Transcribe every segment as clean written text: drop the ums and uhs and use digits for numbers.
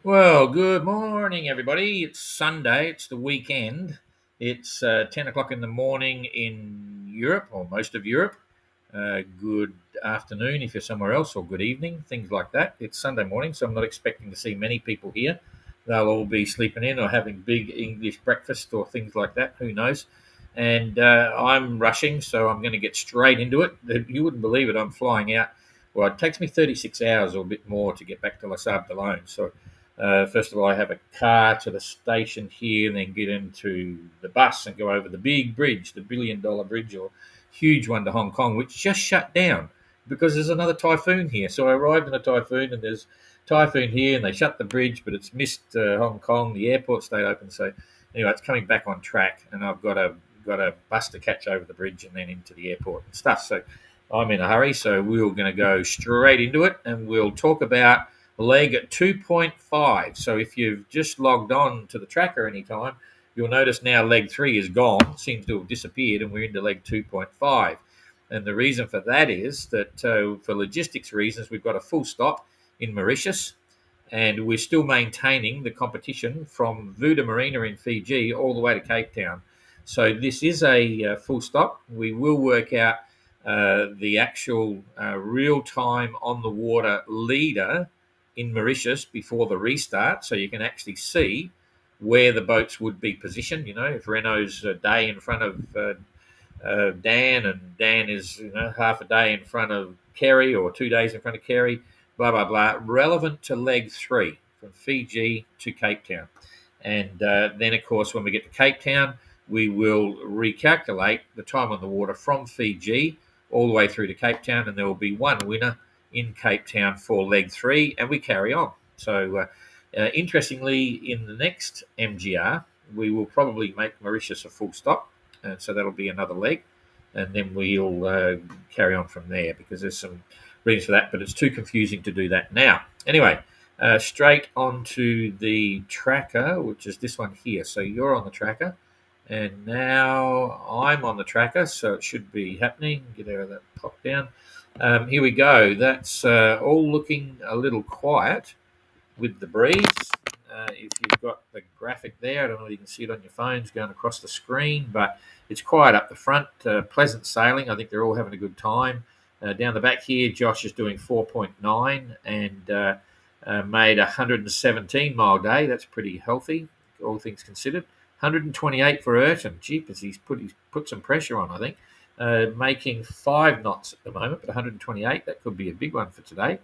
Well, good morning, everybody. It's Sunday. It's the weekend. It's 10 o'clock in the morning in Europe, or most of Europe. Good afternoon if you're somewhere else, or good evening, things like that. It's Sunday morning, so I'm not expecting to see many people here. They'll all be sleeping in or having big English breakfast or things like that. Who knows? And I'm rushing, so I'm going to get straight into it. You wouldn't believe it. I'm flying out. Well, it takes me 36 hours or a bit more to get back to Les Sables d'Olonne. So first of all, I have a car to the station here and then get into the bus and go over the big bridge, the $1 billion bridge or huge one to Hong Kong, which just shut down because there's another typhoon here. So I arrived in a typhoon and there's typhoon here and they shut the bridge, but it's missed Hong Kong. The airport stayed open. So anyway, it's coming back on track and I've got a bus to catch over the bridge and then into the airport and stuff. So I'm in a hurry. So we're going to go straight into it and we'll talk about leg 2.5. So if you've just logged on to the tracker anytime, you'll notice now leg 3 is gone, seems to have disappeared, and we're into leg 2.5. And the reason for that is that for logistics reasons, we've got a full stop in Mauritius, and we're still maintaining the competition from Vuda Marina in Fiji all the way to Cape Town. So this is a full stop. We will work out the actual real-time on-the-water leader in Mauritius before the restart, so you can actually see where the boats would be positioned. You know, if Renault's a day in front of Dan, and Dan is half a day in front of Kerry, or 2 days in front of Kerry, blah blah blah. Relevant to leg 3 from Fiji to Cape Town, and then of course when we get to Cape Town, we will recalculate the time on the water from Fiji all the way through to Cape Town, and there will be one winner in Cape Town for leg 3, and we carry on. So interestingly, in the next MGR, we will probably make Mauritius a full stop, and so that'll be another leg, and then we'll carry on from there because there's some reasons for that, but it's too confusing to do that now. Anyway, straight onto the tracker, which is this one here. So you're on the tracker, and now I'm on the tracker, so it should be happening. Get out of that pop down. Here we go. That's all looking a little quiet with the breeze. If you've got the graphic there, I don't know if you can see it on your phones going across the screen, but it's quiet up the front. Pleasant sailing. I think they're all having a good time. Down the back here, Josh is doing 4.9 and made a 117-mile day. That's pretty healthy, all things considered. 128 for Ayrton. Jeepers, he's put some pressure on, I think. Making 5 knots at the moment, but 128, that could be a big one for today.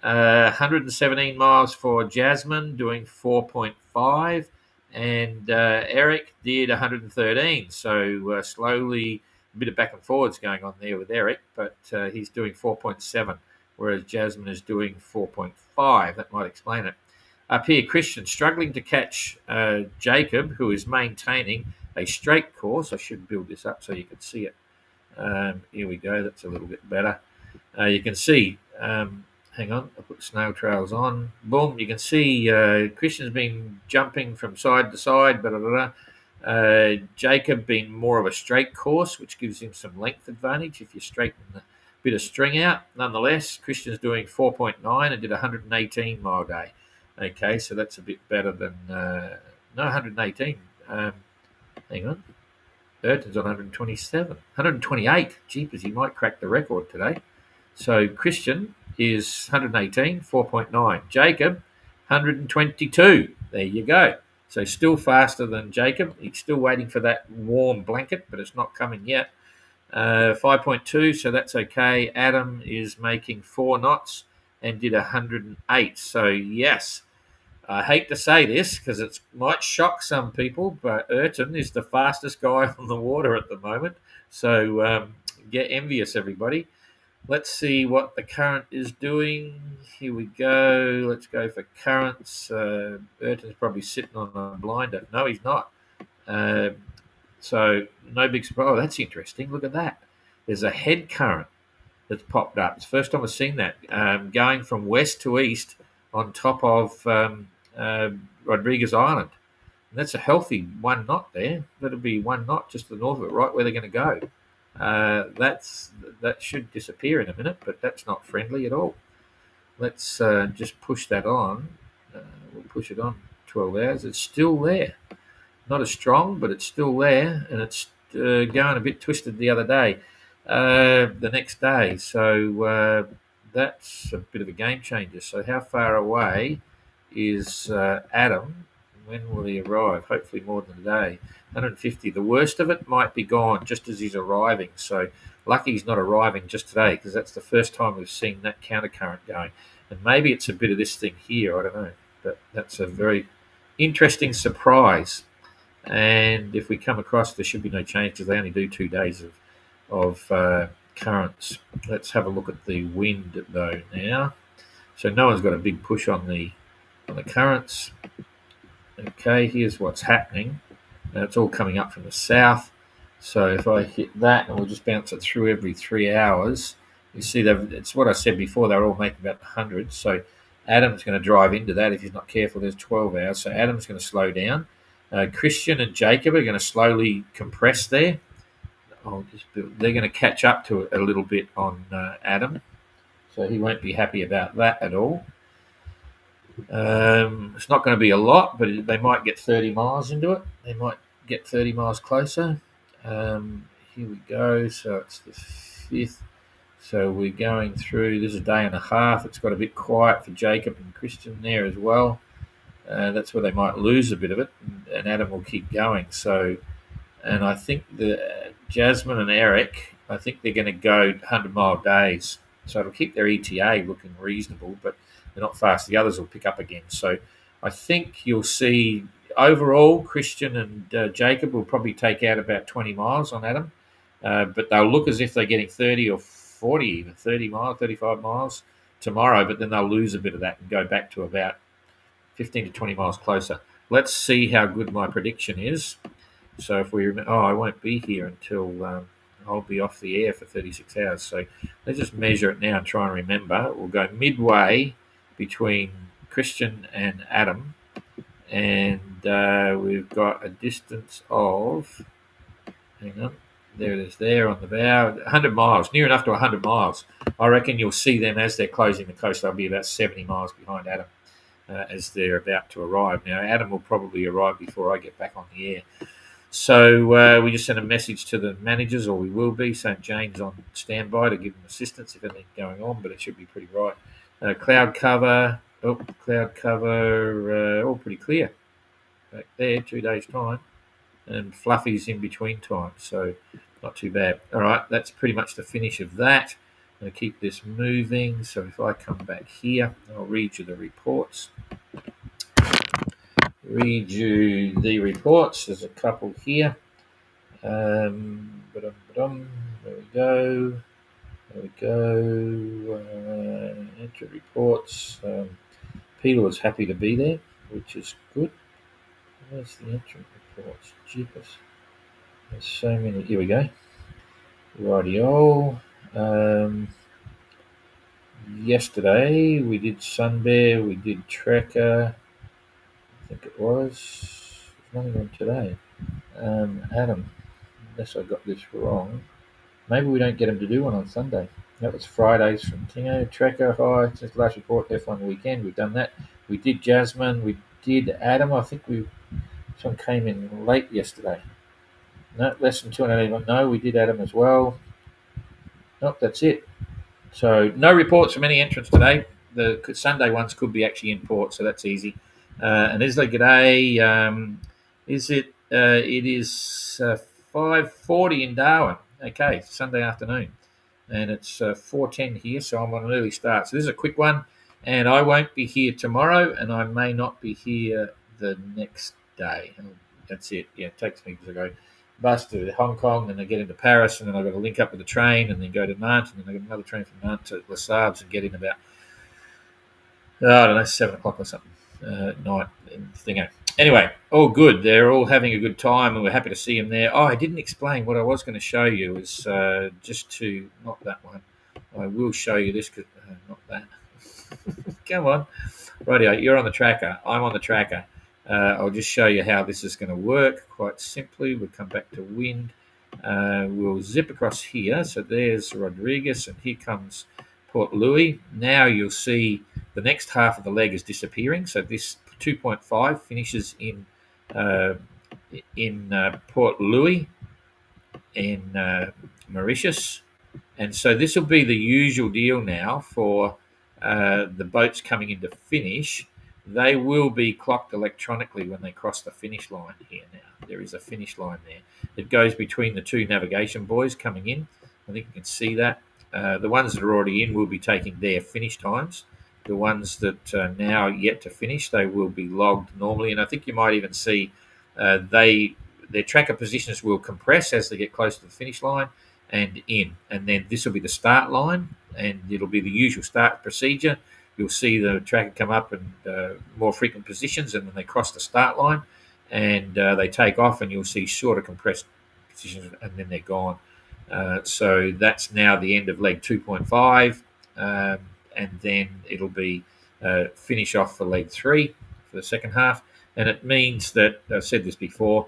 117 miles for Jasmine, doing 4.5, and Eric did 113. So slowly, a bit of back and forwards going on there with Eric, but he's doing 4.7, whereas Jasmine is doing 4.5. That might explain it. Up here, Christian struggling to catch Jacob, who is maintaining a straight course. I should build this up so you can see it. Here we go. That's a little bit better. You can see, hang on, I'll put snail trails on. Boom, you can see Christian's been jumping from side to side, Jacob being more of a straight course, which gives him some length advantage if you straighten a bit of string out. Nonetheless, Christian's doing 4.9 and did a 118-mile day. Okay, so that's a bit better than, 118. Hang on. Ayrton's on 127. 128. Jeepers, he might crack the record today. So Christian is 118, 4.9. Jacob, 122. There you go. So still faster than Jacob. He's still waiting for that warm blanket, but it's not coming yet. 5.2, so that's okay. Adam is making 4 knots and did 108. So yes, I hate to say this because it might shock some people, but Ayrton is the fastest guy on the water at the moment. So get envious, everybody. Let's see what the current is doing. Here we go. Let's go for currents. Ayrton's probably sitting on a blinder. No, he's not. So no big surprise. Oh, that's interesting. Look at that. There's a head current that's popped up. It's the first time I've seen that, going from west to east on top of Rodriguez Island. And that's a healthy 1 knot there. That'll be 1 knot just to the north of it, right where they're going to go. That should disappear in a minute, but that's not friendly at all. Let's just push that on. We'll push it on 12 hours. It's still there. Not as strong, but it's still there, and it's going a bit twisted the other day, the next day. So that's a bit of a game changer. So how far away is Adam? When will he arrive? Hopefully more than a day. 150. The worst of it might be gone just as he's arriving. So lucky he's not arriving just today, because that's the first time we've seen that countercurrent going. And maybe it's a bit of this thing here. I don't know. But that's a very interesting surprise. And if we come across, there should be no change because they only do 2 days of currents. Let's have a look at the wind though now. So no one's got a big push on the currents. Okay, here's what's happening. Now it's all coming up from the south. So if I hit that, and we'll just bounce it through every 3 hours, you see that it's what I said before. They're all making about 100. So Adam's going to drive into that if he's not careful. There's 12 hours. So Adam's going to slow down. Christian and Jacob are going to slowly compress there. They're going to catch up to it a little bit on Adam. So he won't be happy about that at all. It's not going to be a lot, but they might get 30 miles into it. They might get 30 miles closer. Here we go. So it's the 5th. So we're going through. This is a day and a half. It's got a bit quiet for Jacob and Christian there as well. That's where they might lose a bit of it, and Adam will keep going. So, and I think Jasmine and Eric, I think they're going to go 100-mile days. So it'll keep their ETA looking reasonable, but they're not fast. The others will pick up again. So I think you'll see overall Christian and Jacob will probably take out about 20 miles on Adam, but they'll look as if they're getting 30 or 40, even 30 miles, 35 miles tomorrow, but then they'll lose a bit of that and go back to about 15 to 20 miles closer. Let's see how good my prediction is. So if we remember, I won't be here until I'll be off the air for 36 hours. So let's just measure it now and try and remember. We'll go midway between Christian and Adam, and we've got a distance of, hang on, there it is there on the bow, 100 miles, near enough to 100 miles. I reckon you'll see them as they're closing the coast. They'll be about 70 miles behind Adam. As they're about to arrive. Now, Adam will probably arrive before I get back on the air. So we just sent a message to the managers, or we will be, saying Jane's on standby to give them assistance if anything's going on, but it should be pretty right. Cloud cover, all pretty clear. Back there, 2 days' time, and Fluffy's in between time, so not too bad. All right, that's pretty much the finish of that. I'm going to keep this moving. So if I come back here, I'll read you the reports. There's a couple here. There we go. Enter reports. Peter was happy to be there, which is good. Where's the entrant reports? Jeepers. There's so many. Here we go. Rightio. Yesterday we did Sun Bear, we did Trekker, I think it was. There's nothing on today. Adam, unless I got this wrong. Maybe we don't get him to do one on Sunday. That was Fridays from Tingo. Trekker, hi, since the last report, F1 weekend, we've done that. We did Jasmine, we did Adam. I think some came in late yesterday. No, less than 281. No, we did Adam as well. Nope, that's it. So no reports from any entrants today. The Sunday ones could be actually in port, so that's easy. And Isla G'day, it is 5:40 in Darwin. Okay, Sunday afternoon. And it's 4:10 here, so I'm on an early start. So this is a quick one, and I won't be here tomorrow, and I may not be here the next day. That's it. Yeah, it takes me to go bus to Hong Kong, and I get into Paris, and then I've got to link up with the train, and then go to Nantes, and then I get another train from Nantes to Les Sables and get in about, I don't know, 7 o'clock or something at night. Anyway, all good. They're all having a good time, and we're happy to see them there. Oh, I didn't explain what I was going to show you is just to, not that one. I will show you this, because not that. Come on. Rightio, you're on the tracker. I'm on the tracker. I'll just show you how this is going to work quite simply. We'll come back to wind. We'll zip across here. So there's Rodriguez, and here comes Port Louis. Now you'll see the next half of the leg is disappearing. So this 2.5 finishes in Port Louis in Mauritius. And so this will be the usual deal now for the boats coming into finish. They will be clocked electronically when they cross the finish line here now. There is a finish line there. It goes between the two navigation buoys coming in. I think you can see that. The ones that are already in will be taking their finish times. The ones that are now yet to finish, they will be logged normally. And I think you might even see their tracker positions will compress as they get close to the finish line and in. And then this will be the start line, and it'll be the usual start procedure. You'll see the tracker come up and more frequent positions, and then they cross the start line, and they take off, and you'll see shorter compressed positions, and then they're gone. So that's now the end of leg 2.5, and then it'll be finish off for leg 3 for the second half. And it means that, I've said this before,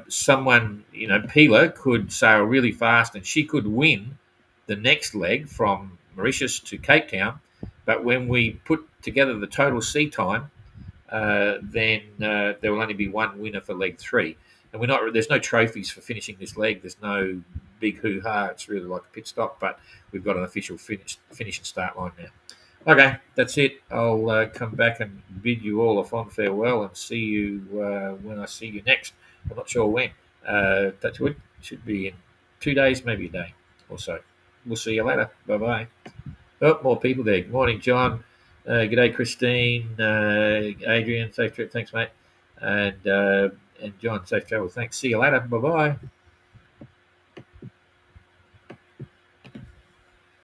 someone, Pila could sail really fast and she could win the next leg from Mauritius to Cape Town. But when we put together the total sea time, then there will only be one winner for leg 3. And there's no trophies for finishing this leg. There's no big hoo-ha. It's really like a pit stop, but we've got an official finish and start line now. Okay, that's it. I'll come back and bid you all a fond farewell and see you when I see you next. I'm not sure when. Touch wood. Should be in 2 days, maybe a day or so. We'll see you later. Bye-bye. Oh, more people there. Good morning, John. G'day, Christine. Adrian, safe trip. Thanks, mate. And John, safe travel. Thanks. See you later. Bye-bye.